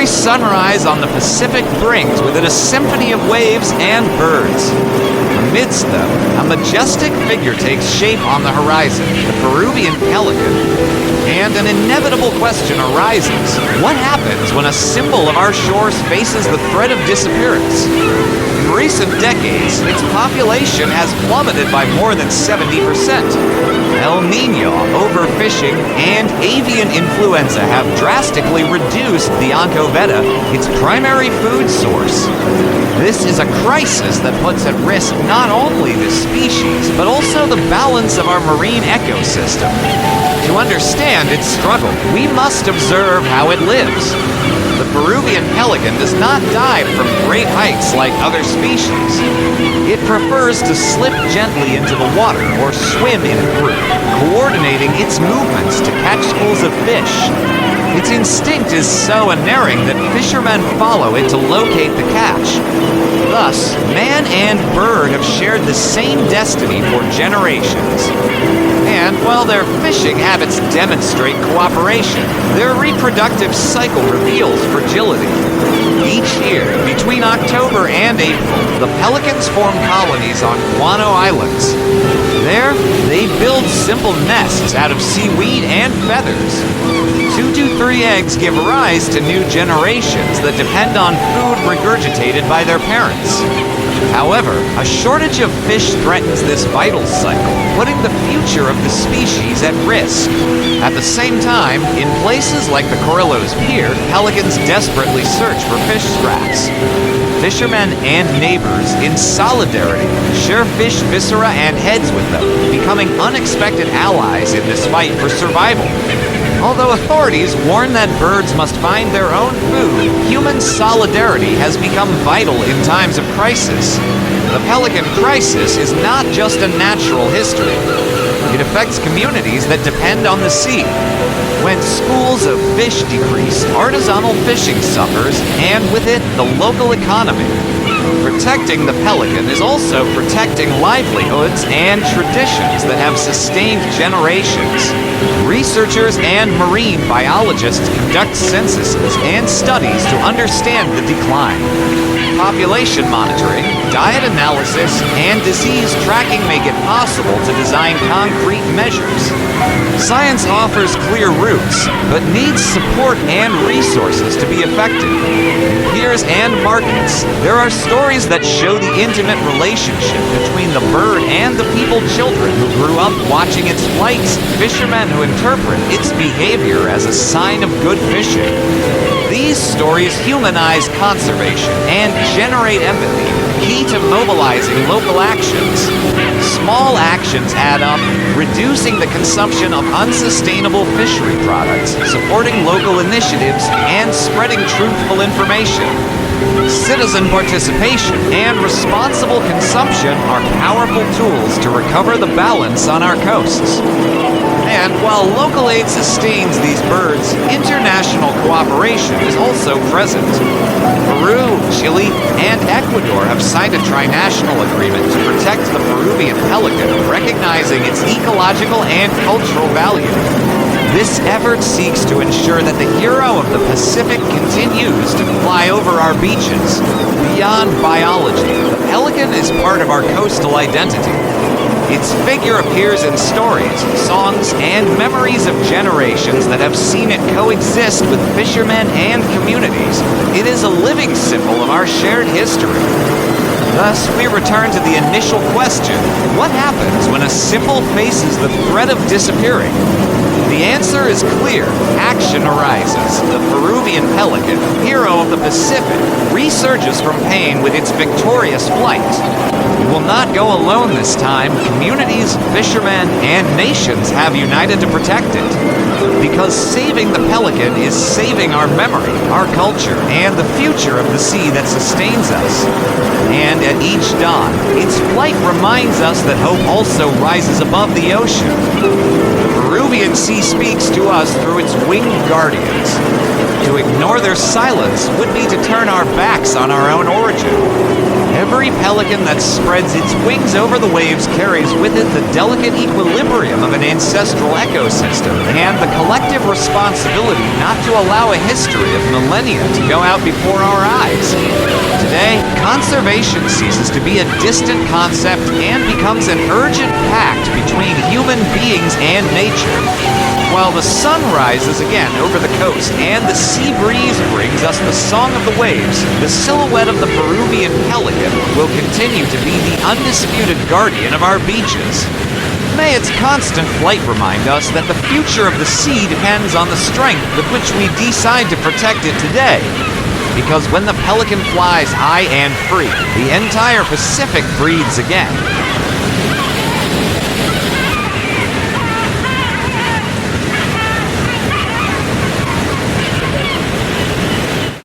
Every sunrise on the Pacific brings with it a symphony of waves and birds. Amidst them, a majestic figure takes shape on the horizon, the Peruvian Pelican. And an inevitable question arises. What happens when a symbol of our shores faces the threat of disappearance? In recent decades, its population has plummeted by more than 70%. El Niño, overfishing, and avian influenza have drastically reduced the anchoveta, its primary food source. This is a crisis that puts at risk not only the species, but also the balance of our marine ecosystem. To understand its struggle, we must observe how it lives. The Peruvian pelican does not dive from great heights like other species. It prefers to slip gently into the water or swim in a group, coordinating its movements to catch schools of fish. Its instinct is so unerring that fishermen follow it to locate the catch. Thus, man and bird have shared the same destiny for generations. And while their fishing habits demonstrate cooperation, their reproductive cycle reveals fragility. Each year, between October and April, the pelicans form colonies on Guano Islands. There, they build simple nests out of seaweed and feathers. 2 to 3 eggs give rise to new generations that depend on food regurgitated by their parents. However, a shortage of fish threatens this vital cycle, putting the future of the species at risk. At the same time, in places like the Corralo's Pier, pelicans desperately search for fish scraps. Fishermen and neighbors, in solidarity, share fish viscera and heads with them, becoming unexpected allies in this fight for survival. Although authorities warn that birds must find their own food, human solidarity has become vital in times of crisis. The pelican crisis is not just a natural history. It affects communities that depend on the sea. When schools of fish decrease, artisanal fishing suffers, and with it, the local economy. Protecting the pelican is also protecting livelihoods and traditions that have sustained generations. Researchers and marine biologists conduct censuses and studies to understand the decline. Population monitoring, diet analysis, and disease tracking make it possible to design concrete measures. Science offers clear routes, but needs support and resources to be effective. In piers and markets, there are stories that show the intimate relationship between the bird and the children who grew up watching its flights, fishermen who interpret its behavior as a sign of good fishing. These stories humanize conservation and generate empathy, key to mobilizing local actions. Small actions add up, reducing the consumption of unsustainable fishery products, supporting local initiatives, and spreading truthful information. Citizen participation and responsible consumption are powerful tools to recover the balance on our coasts. And while local aid sustains these birds, international cooperation is also present. Peru, Chile, and Ecuador have signed a trinational agreement to protect the Peruvian pelican, recognizing its ecological and cultural value. This effort seeks to ensure that the hero of the Pacific continues to fly over our beaches. Beyond biology, the pelican is part of our coastal identity. Its figure appears in stories, songs, and memories of generations that have seen it coexist with fishermen and communities. It is a living symbol of our shared history. Thus, we return to the initial question: what happens when a symbol faces the threat of disappearing? The answer is clear. Action arises. The Peruvian pelican, hero of the Pacific, resurges from pain with its victorious flight. We will not go alone this time. Communities, fishermen, and nations have united to protect it. Because saving the pelican is saving our memory, our culture, and the future of the sea that sustains us. And at each dawn, its flight reminds us that hope also rises above the ocean. The Peruvian sea speaks to us through its winged guardians. To ignore their silence would be to turn our backs on our own origin. Every pelican that spreads its wings over the waves carries with it the delicate equilibrium of an ancestral ecosystem and the collective responsibility not to allow a history of millennia to go out before our eyes. Today, conservation ceases to be a distant concept and becomes an urgent pact between human beings and nature. While the sun rises again over the coast and the sea breeze brings us the song of the waves, the silhouette of the Peruvian pelican will continue to be the undisputed guardian of our beaches. May its constant flight remind us that the future of the sea depends on the strength with which we decide to protect it today. Because when the pelican flies high and free, the entire Pacific breathes again.